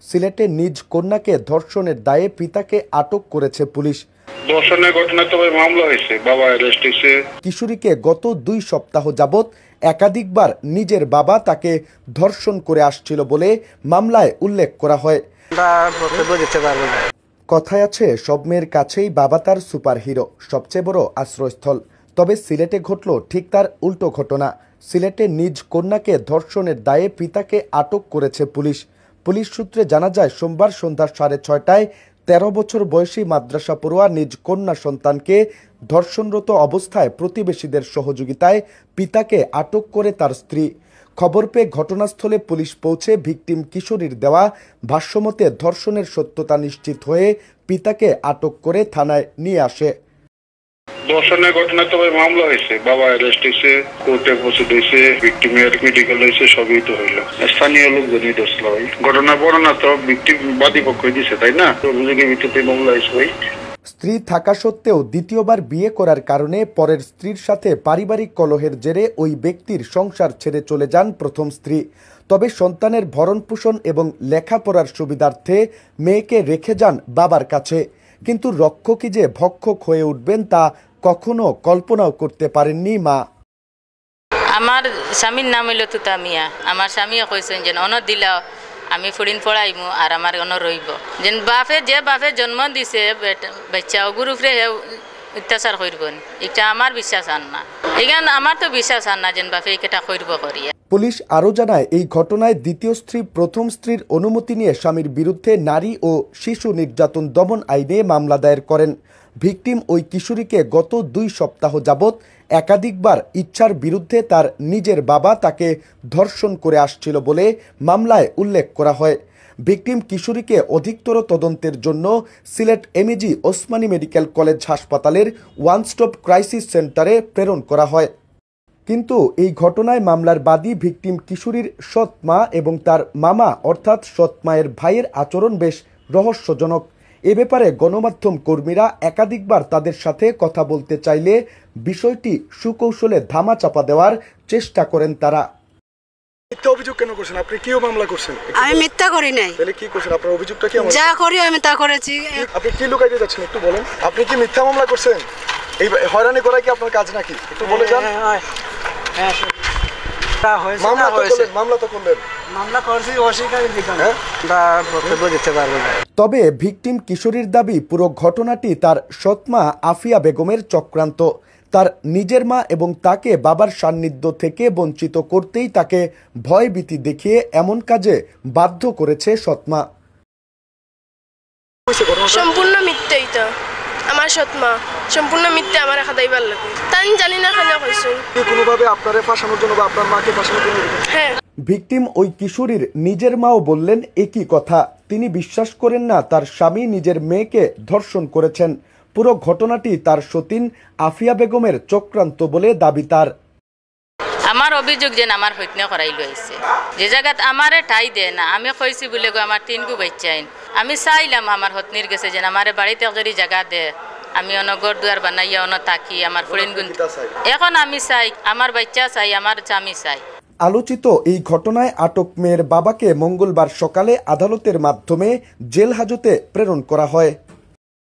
সিলেটে নিজ কন্যাকে ধর্ষণের দায়ে পিতাকে আটক করেছে পুলিশ। ধর্ষণের ঘটনা তবে মামলা হয়েছে, বাবা অ্যারেস্ট হয়েছে। কিশোরীকে গত 2 সপ্তাহ যাবৎ একাধিকবার নিজের বাবা তাকে ধর্ষণ করে আসছিল বলে মামলায় উল্লেখ করা হয়। কথায় আছে, সব মেয়ের কাছেই বাবা তার সুপারহিরো, সবচেয়ে বড় আশ্রয়স্থল। তবে সিলেটে ঘটল ঠিক তার উল্টো ঘটনা। সিলেটে নিজ কন্যাকে ধর্ষণের দায়ে পিতাকে আটক করেছে পুলিশ। পুলিশ সূত্রে জানা যায়, সোমবার সন্ধ্যা 6:30টায় 13 বছর বয়সী মাদ্রাসা পড়ুয়া নিজ কন্যা সন্তানকে ধর্ষণরত অবস্থায় প্রতিবেশীদের সহযোগিতায় পিতাকে আটক করে তার স্ত্রী। খবর পেয়ে ঘটনাস্থলে পুলিশ পৌঁছে ভিকটিম কিশোরীর দেওয়া ভাষ্যমতে ধর্ষণের সত্যতা নিশ্চিত হয়ে পিতাকে আটক করে থানায় নিয়ে আসে। ধর্ষণের ঘটনা তবে মামলা হয়েছে, বাবা অ্যারেস্ট হয়েছে, কোর্টে পৌঁছে দিয়েছে, ভিকটিমের মেডিকেল হয়েছে, সবই তো হইলো। স্থানীয় লোকজনই ধরছিল ভাই। ঘটনার বর্ণনা তো ভিকটিম বাদী পক্ষই দিছে, তাই না? অভিযোগের ভিত্তিতে মামলা হয়েছে ভাই। স্ত্রী থাকা সত্ত্বেও দ্বিতীয়বার বিয়ে করার কারণে পরের স্ত্রীর সাথে পারিবারিক কলহের জেরে ওই ব্যক্তির সংসার ছেড়ে চলে যান প্রথম স্ত্রী। তবে সন্তানের ভরণপোষণ এবং লেখাপড়ার সুবিধার্থে মেয়েকে রেখে যান বাবার কাছে। কিন্তু রক্ষকই যে ভক্ষক হয়ে উঠবেন তা কখনো কল্পনাও করতে পারেননি মা। আমার স্বামীর নাম হইল তুতা মিয়া। আমার স্বামীও কইছেন যে অন দিলা আমি ফুরিন পড়াইমু আর আমার অন রইব। যেন যে বাপে জন্ম দিছে বাচ্চা ওগুর উপরে অত্যাচার করবেন, এটা আমার বিশ্বাস আন না। এখান আমার তো বিশ্বাস আন না যেন বাপে এটা করব করিয়া। পুলিশ আরও জানায়, এই ঘটনায় দ্বিতীয় স্ত্রী প্রথম স্ত্রীর অনুমতি নিয়ে স্বামীর বিরুদ্ধে নারী ও শিশু নির্যাতন দমন আইনে মামলা দায়ের করেন। ভিকটিম ওই কিশোরীকে গত 2 সপ্তাহ যাবৎ একাধিকবার ইচ্ছার বিরুদ্ধে তার নিজের বাবা তাকে ধর্ষণ করে আসছিল বলে মামলায় উল্লেখ করা হয়। ভিকটিম কিশোরীকে অধিকতর তদন্তের জন্য Sylhet MAG Osmani medical college হাসপাতালের ওয়ান স্টপ ক্রাইসিস সেন্টারে প্রেরণ করা হয়। কিন্তু এই ঘটনায় মামলার বাদী ভিকটিম কিশোরীর সৎ মা এবং তার মামা অর্থাৎ সৎ মায়ের ভাইয়ের আচরণ বেশ রহস্যজনক। এ ব্যাপারে গণমাধ্যম কর্মীরা একাধিকবার তাদের সাথে কথা বলতে চাইলে বিষয়টি সুকৌশলে ধামাচাপা দেওয়ার চেষ্টা করেন তারা। মিথ্যা অভিযোগ কেন করছেন? আপনি কি মামলা করছেন? আমি মিথ্যা করি নাই। তাহলে কি করছেন? আপনার অভিযোগটা কি? যা করি আমি তা করেছি। আপনি কি লুকাইতে যাচ্ছেন একটু বলেন। আপনি কি মিথ্যা মামলা করছেন? এই হয়রানি করা কি আপনার কাজ নাকি? একটু বলে যান। তবে ভিকটিম কিশোরীর দাবি, পুরো ঘটনাটি তার সৎমা আফিয়া বেগমের চক্রান্ত। তার নিজের মা এবং তাকে বাবার সান্নিধ্য থেকে বঞ্চিত করতেই তাকে ভয়ভীতি দেখিয়ে এমন কাজে বাধ্য করেছে সৎমা। সম্পূর্ণ মিথ্যাই তো। আমার সৎমা সম্পূর্ণ মিথ্যা, আমার খাদাইবার লাগে। তাই জানি না কেন কইছেন কোনোভাবে আপনারে ফাঁসানোর জন্য বা আপনার মাকে ফাঁসানোর জন্য। হ্যাঁ, ভিকটিম ওই কিশোরীর নিজের মাও বললেন একই কথা। তিনি বিশ্বাস করেন না তার স্বামী নিজের মেয়েকে ধর্ষণ করেছেন। পুরো ঘটনাটি তার সতীন আফিয়া বেগমের চক্রান্ত বলে দাবি তার। আমার অভিযোগ যেন আমার হত্যা করাই লইছে, যে জায়গাত আমারে ঠাই দেয় না। আমি কইছি বলে গো আমার 3 বাচ্চাইন। আমি চাইলাম আমার হতনির গেছে যেন আমারে বাড়িতে যদি জায়গা দে, আমি অনগর দুয়ার বানাইয়া অন থাকি, আমার ফ্রেন্ড গুণ। এখন আমি চাই আমার বাচ্চা চাই, আমার স্বামী চাই। আলোচিত এই ঘটনায় আটক মেয়ের বাবাকে মঙ্গলবার সকালে আদালতের মাধ্যমে জেল হাজতে প্রেরণ করা হয়।